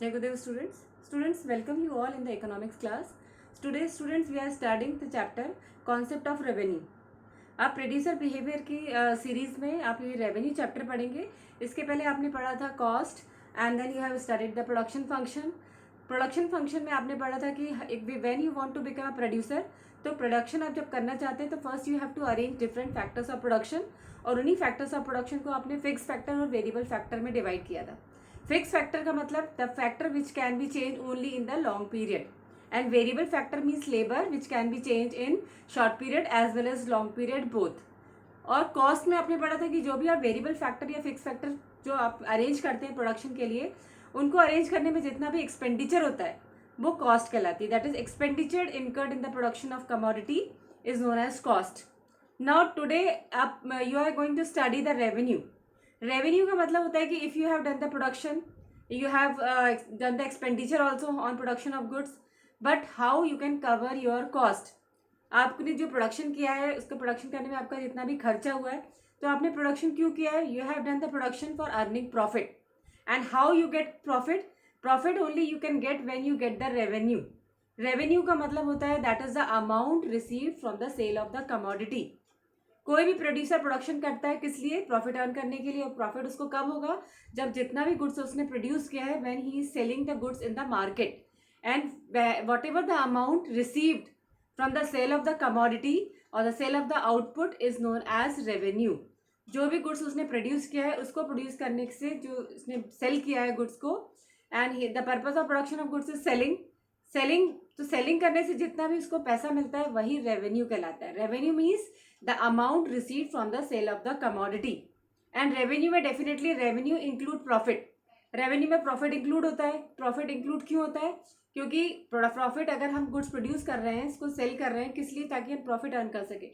Jai Gurudev students. Students, welcome you all in the economics class. Today students we are studying the chapter concept of revenue. आप producer behaviour की series में आप ये revenue chapter पढ़ेंगे. इसके पहले आपने पढ़ा था cost and then you have studied the production function. Production function में आपने पढ़ा था कि when you want to become a producer, तो प्रोडक्शन आप जब करना चाहते हैं तो first you have to arrange different factors of production, और उन्हीं फैक्टर्स ऑफ प्रोडक्शन को आपने फिक्स फैक्टर और वेरिएबल फैक्टर में डिवाइड किया था. फिक्स फैक्टर का मतलब the factor which can be change only in the long period, and variable factor means labor which can be changed in short period as well as long period both. और cost में आपने पढ़ा था कि जो भी आप वेरिएबल फैक्टर या फिक्स फैक्टर जो आप अरेंज करते हैं प्रोडक्शन के लिए, उनको अरेंज करने में जितना भी एक्सपेंडिचर होता है वो कॉस्ट कहलाती है. That is expenditure incurred in the production of commodity is known as cost. Now today आप you are going to study the revenue. Revenue का मतलब होता है कि if you have done the production, you have done the expenditure also on production of goods, but how you can cover your cost. आपने जो production किया है उसको प्रोडक्शन करने में आपका जितना भी खर्चा हुआ है, तो आपने प्रोडक्शन क्यों किया है? You have done the production for earning profit. And how you get profit? Profit only you can get when you get the revenue. Revenue का मतलब होता है that is the amount receive from the sale of the commodity. कोई भी producer production करता है किस लिए? प्रॉफिट अर्न करने के लिए. और प्रॉफिट उसको कब होगा? जब जितना भी गुड्स उसने प्रोड्यूस किया है, when he is selling the goods in the market. And whatever the amount received from the sale of the commodity or the sale of the output is known as revenue. जो भी goods उसने produce किया है उसको produce करने से जो उसने सेल किया है गुड्स को, and the purpose of production of goods is selling. तो सेलिंग करने से जितना भी उसको पैसा मिलता है वही रेवेन्यू कहलाता है. Revenue means the amount receive from the sale of the commodity. And revenue में definitely revenue include profit. Revenue में प्रॉफिट इंक्लूड होता है. प्रॉफिट इंक्लूड क्यों होता है? क्योंकि प्रॉफिट अगर हम गुड्स प्रोड्यूस कर रहे हैं, इसको सेल कर रहे हैं, किस लिए? ताकि हम प्रॉफिट अर्न कर सके.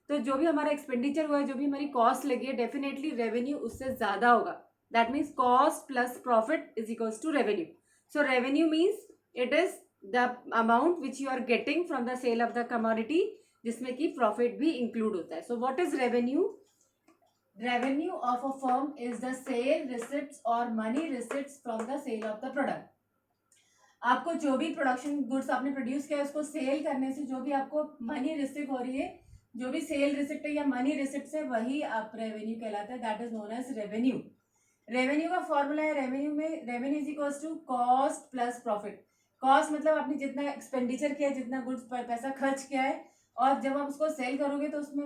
तो जो भी हमारा एक्सपेंडिचर हुआ है, जो भी हमारी कॉस्ट लगी है, डेफिनेटली रेवेन्यू उससे ज़्यादा होगा. That means cost plus profit is equals to revenue. So revenue means it is the amount which you are getting from the sale of the commodity, जिसमें कि प्रॉफिट भी इंक्लूड होता है. So what is revenue? Revenue of a firm is the sale receipts or money receipts from the sale of the product. आपको जो भी production goods आपने produce किया है उसको सेल करने से जो भी आपको मनी रिसिप्ट हो रही है, जो भी सेल रिसिप्ट है या मनी रिसिप्ट है, वही आप रेवेन्यू कहलाता है. That is known as revenue. Revenue का फॉर्मूला है रेवेन्यू में, revenue is equals to cost plus profit. Cost मतलब आपने जितना एक्सपेंडिचर किया है, जितना गुड्स पर पैसा खर्च किया है, और जब आप उसको सेल करोगे तो उसमें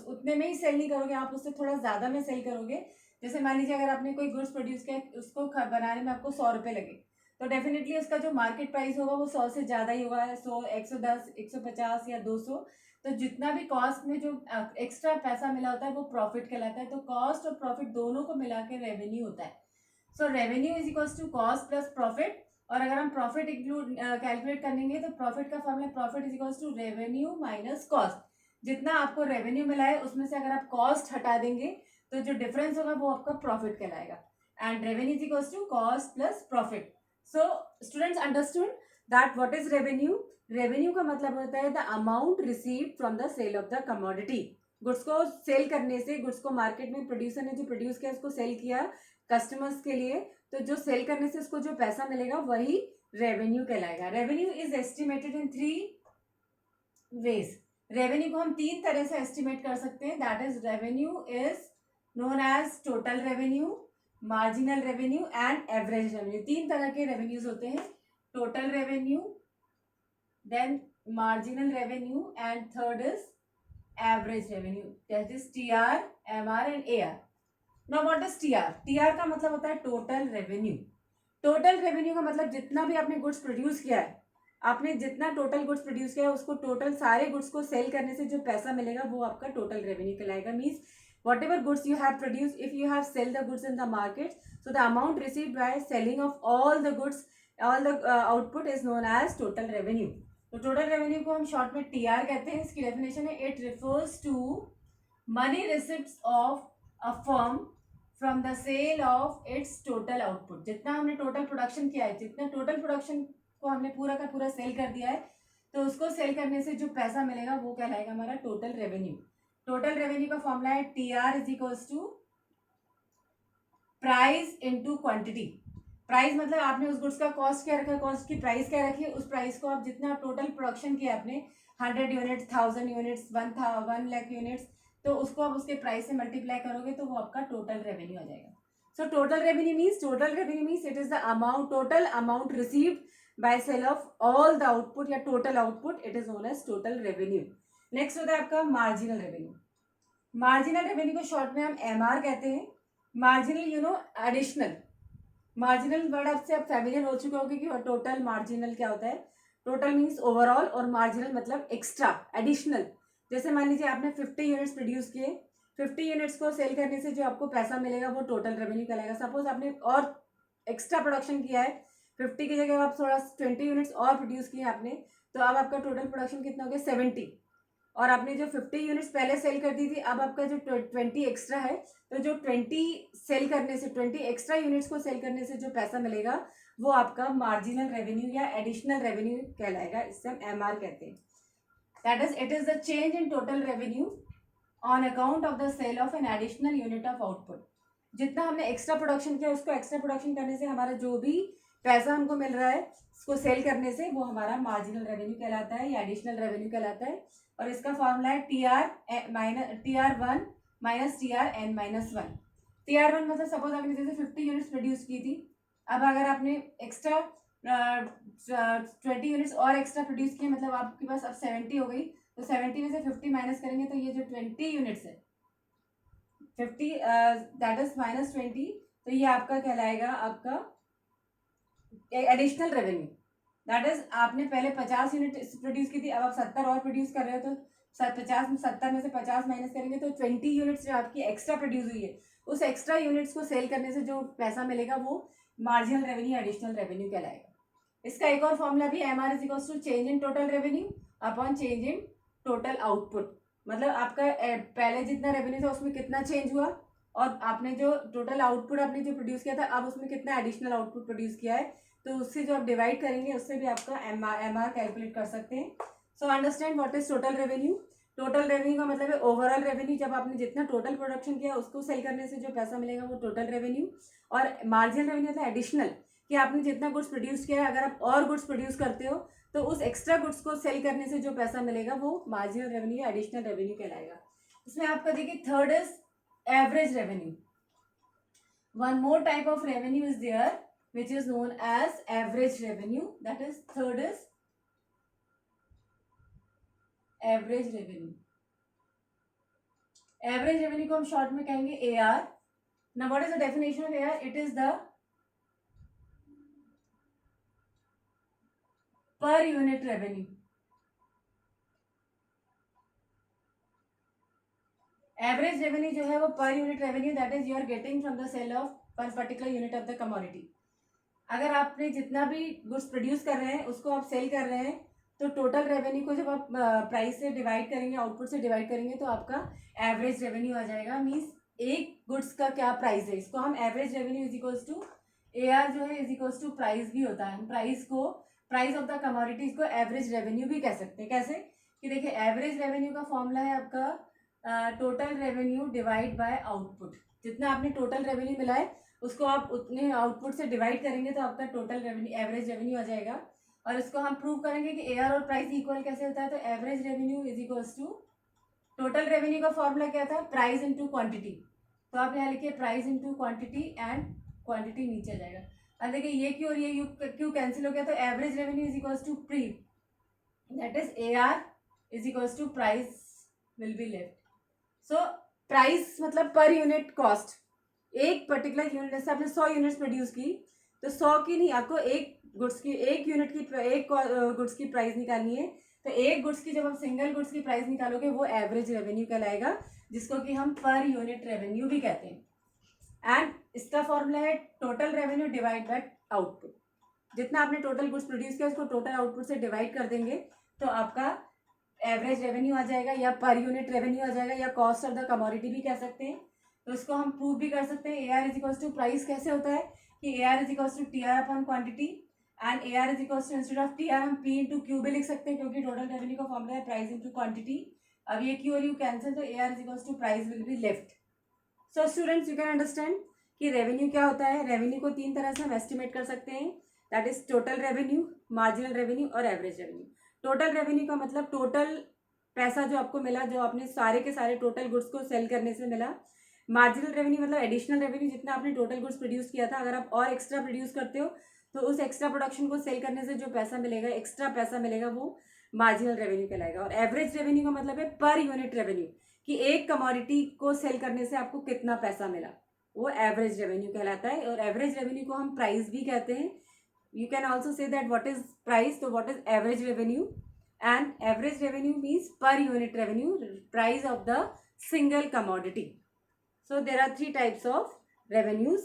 उतने में ही सेल नहीं करोगे, आप उससे थोड़ा ज़्यादा में सेल करोगे. जैसे मान लीजिए अगर आपने कोई गुड्स प्रोड्यूस किया, उसको बनाने में आपको 100 रुपये लगे, तो डेफिनेटली उसका जो मार्केट प्राइस होगा वो 100 से ज़्यादा ही होगा. 100, 110, 150 या 200. तो जितना भी कॉस्ट में जो एक्स्ट्रा पैसा मिला होता है वो प्रॉफिट कहलाता है. तो कॉस्ट और प्रॉफिट दोनों को मिला के रेवेन्यू होता है. So revenue is equals to cost plus profit. और अगर हम प्रॉफिट इंक्लूड कैलकुलेट करेंगे तो प्रॉफिट का formula profit is equals to revenue minus cost. जितना आपको रेवेन्यू मिला है उसमें से अगर आप कॉस्ट हटा देंगे तो जो डिफरेंस होगा वो आपका प्रॉफिट कहलाएगा. And revenue is equals to cost plus profit. So students understood that what is revenue. Revenue का मतलब होता है the amount received from the sale of the commodity. Goods को सेल करने से, गुड्स को मार्केट में प्रोड्यूसर ने जो प्रोड्यूस किया उसको सेल किया कस्टमर्स के लिए, तो जो सेल करने से उसको जो पैसा मिलेगा वही रेवेन्यू कहलाएगा. Revenue is estimated in 3 ways. Revenue को हम 3 तरह से एस्टिमेट कर सकते हैं. That is revenue is known as total revenue, marginal revenue and average revenue. 3 तरह के रेवेन्यूज होते हैं. Total revenue, then marginal revenue, and third is average revenue. That is TR, MR and AR. Now what is TR? TR का मतलब होता है total revenue. Total revenue का मतलब जितना भी आपने गुड्स प्रोड्यूस किया है, आपने जितना टोटल गुड्स प्रोड्यूस किया है उसको टोटल सारे गुड्स को सेल करने से जो पैसा मिलेगा वो आपका टोटल रेवेन्यू कहलाएगा. Means whatever goods you have produce, if you have sale the goods in the market, so the amount received by selling of all the goods, all the output is known as total revenue. तो total revenue को हम short में TR कहते हैं. इसकी definition है it refers to money receipts of a firm from the sale of its total output. जितना हमने टोटल प्रोडक्शन किया है, जितना टोटल प्रोडक्शन को हमने पूरा का पूरा सेल कर दिया है, तो उसको सेल करने से जो पैसा मिलेगा वो कहलाएगा हमारा टोटल रेवेन्यू. टोटल रेवेन्यू का फॉर्मूला है TR is equals to price into quantity. Price मतलब आपने उस गुड्स का कॉस्ट क्या रखा, कॉस्ट की प्राइस क्या रखी है, उस प्राइस को आप जितना टोटल प्रोडक्शन किया आपने 100 यूनिट्स, 1000 यूनिट्स, 1 लाख यूनिट्स, तो उसको आप उसके प्राइस से मल्टीप्लाई करोगे तो वो आपका टोटल रेवेन्यू आ जाएगा. So total revenue means it is the amount, total amount received by sale of all the output या total output, it is known as total revenue. Next होता है आपका मार्जिनल रेवेन्यू. मार्जिनल रेवेन्यू को short में हम MR कहते हैं. Marginal additional. Marginal word आपसे आप फैमिलियर हो चुके होंगे कि टोटल मार्जिनल क्या होता है. टोटल मीन्स ओवरऑल और मार्जिनल मतलब एक्स्ट्रा, एडिशनल. जैसे मान लीजिए आपने 50 यूनिट्स प्रोड्यूस किए, 50 यूनिट्स को सेल करने से जो आपको पैसा मिलेगा वो टोटल रेवेन्यू कहलाएगा. सपोज आपने और एक्स्ट्रा प्रोडक्शन किया है, 50 की जगह आप थोड़ा 20 यूनिट्स और प्रोड्यूस किए आपने, तो अब आपका टोटल प्रोडक्शन कितना हो गया 70. और आपने जो 50 यूनिट्स पहले सेल कर दी थी, अब आपका जो 20 एक्स्ट्रा है, तो जो 20 सेल करने से, 20 एक्स्ट्रा यूनिट्स को सेल करने से जो पैसा मिलेगा वो आपका मार्जिनल रेवेन्यू या एडिशनल रेवेन्यू कहलाएगा. इससे हम एमआर कहते हैं. That is it is the change in total revenue on account of the sale of an additional unit of output. जितना हमने एक्स्ट्रा प्रोडक्शन किया, उसको एक्स्ट्रा प्रोडक्शन करने से हमारा जो भी पैसा हमको मिल रहा है उसको सेल करने से, वो हमारा मार्जिनल रेवेन्यू कहलाता है या एडिशनल रेवेन्यू कहलाता है. और इसका फॉर्मूला है TR1 माइनस TRN-1. TR1 मतलब सपोज आपने जैसे 50 यूनिट्स प्रोड्यूस की थी, अब अगर आपने एक्स्ट्रा 20 यूनिट्स और एक्स्ट्रा प्रोड्यूस किए, मतलब आपके पास अब 70 हो गई, तो 70 में से 50 माइनस करेंगे तो ये जो 20 यूनिट्स है 50 दैट इज माइनस 20, तो ये आपका कहलाएगा आपका एडिशनल रेवेन्यू. दैट इज आपने पहले 50 यूनिट प्रोड्यूस की थी, अब आप 70 और प्रोड्यूस कर रहे हो, तो 70 में से 50 माइनस करेंगे तो 20 यूनिट्स जो आपकी एक्स्ट्रा प्रोड्यूस हुई है, उस एक्स्ट्रा यूनिट्स को सेल करने से जो पैसा मिलेगा वो मार्जिनल रेवेन्यू एडिशनल रेवेन्यू कहलाएगा. इसका एक और फॉर्मूला भी MR is equals to change in total revenue upon change in total output. मतलब आपका पहले जितना रेवेन्यू था उसमें कितना चेंज हुआ, और आपने जो टोटल आउटपुट आपने जो प्रोड्यूस किया था, अब उसमें कितना एडिशनल आउटपुट प्रोड्यूस किया है, तो उससे जो आप डिवाइड करेंगे उससे भी आपका एमआर कैलकुलेट कर सकते हैं. So understand what is total revenue. Total revenue का मतलब है ओवरऑल रेवेन्यू, जब आपने जितना टोटल प्रोडक्शन किया उसको सेल करने से जो पैसा मिलेगा वो टोटल रेवेन्यू. और मार्जिनल रेवेन्यू मतलब एडिशनल, कि आपने जितना गुड्स प्रोड्यूस किया है, अगर आप और गुड्स प्रोड्यूस करते हो तो उस एक्स्ट्रा गुड्स को सेल करने से जो पैसा मिलेगा वो मार्जिनल रेवेन्यू या एडिशनल रेवेन्यू कहलाएगा. इसमें आपका देखिए third is average revenue. One more type of revenue is there which is known as average revenue. That is third is average revenue. Average revenue को हम शॉर्ट में कहेंगे AR. Now what is the definition of AR? It is the per unit revenue. Average revenue जो है वो per unit revenue, that is you are getting from the sale of one particular unit of the commodity. अगर आपने जितना भी goods produce कर रहे हैं उसको आप सेल कर रहे हैं, तो टोटल रेवेन्यू को जब आप प्राइस से डिवाइड करेंगे, आउटपुट से डिवाइड करेंगे, तो आपका एवरेज रेवेन्यू आ जाएगा. मीन्स एक गुड्स का क्या प्राइस है, इसको हम average revenue is equals to AR जो है इज इक्वल्स टू प्राइस भी होता है. हम प्राइस को, प्राइस ऑफ द कमोडिटीज को एवरेज रेवेन्यू भी कह सकते हैं. कैसे कि देखिए एवरेज रेवेन्यू का फॉर्मूला है आपका total revenue divide by output. जितना आपने टोटल रेवेन्यू मिला है उसको आप उतने आउटपुट से डिवाइड करेंगे तो आपका टोटल रेवेन्यू, एवरेज रेवेन्यू आ जाएगा. और इसको हम प्रूव करेंगे कि AR और प्राइस इक्वल कैसे होता है. तो average revenue is equals to total revenue का फॉर्मूला क्या था, प्राइस इनटू क्वांटिटी. तो आप यहाँ लिखिए price into quantity and quantity नीचे आ जाएगा. अब देखिए ये क्यू और ये क्यू कैंसिल हो गया, तो average revenue is equals to price, that is AR is equals to price will be left. So price मतलब पर यूनिट कॉस्ट. एक पर्टिकुलर यूनिट, जैसे आपने 100 यूनिट्स प्रोड्यूस की, तो 100 की नहीं, आपको एक गुड्स की, एक यूनिट की, एक गुड्स की प्राइस निकालनी है. तो एक गुड्स की जब आप सिंगल गुड्स की प्राइस निकालोगे वो एवरेज रेवेन्यू कहलाएगा, जिसको कि हम पर यूनिट रेवेन्यू भी कहते हैं. एंड इसका फॉर्मूला है total revenue divide by output. जितना आपने टोटल गुड्स प्रोड्यूस किया उसको टोटल आउटपुट से डिवाइड कर देंगे तो आपका एवरेज रेवेन्यू आ जाएगा, या पर यूनिट रेवेन्यू आ जाएगा, या कॉस्ट ऑफ द कमोडिटी भी कह सकते हैं. तो इसको हम प्रूव भी कर सकते हैं. AR is equals to price कैसे होता है कि AR is equals to TR upon quantity, and AR is equals to instead of TR हम P इंटू क्यू भी लिख सकते हैं, क्योंकि टोटल रेवेन्यू का फॉर्मूला है प्राइस इंटू क्वांटिटी. अब ये क्यू और यू कैंसिल, तो AR is equals to price will be left. So students you can understand कि रेवेन्यू क्या होता है। रेवेन्यू को तीन तरह से हम एस्टिमेट कर सकते हैं, that is total revenue, marginal revenue और एवरेज रेवेन्यू। टोटल रेवेन्यू का मतलब टोटल पैसा जो आपको मिला, जो आपने सारे के सारे टोटल गुड्स को सेल करने से मिला। मार्जिनल रेवेन्यू मतलब एडिशनल रेवेन्यू, जितना आपने टोटल गुड्स प्रोड्यूस किया था, अगर आप और एक्स्ट्रा प्रोड्यूस करते हो तो उस एक्स्ट्रा प्रोडक्शन को सेल करने से जो पैसा मिलेगा, एक्स्ट्रा पैसा मिलेगा, वो मार्जिनल रेवेन्यू कहलाएगा। और एवरेज रेवेन्यू का मतलब है पर यूनिट रेवेन्यू, कि एक कमोडिटी को सेल करने से आपको कितना पैसा मिला, वो एवरेज रेवेन्यू कहलाता है। और एवरेज रेवेन्यू को हम प्राइस भी कहते हैं। You can also say that what is price, तो what is average revenue, and average revenue means per unit revenue, price of the single commodity. So there are three types of revenues.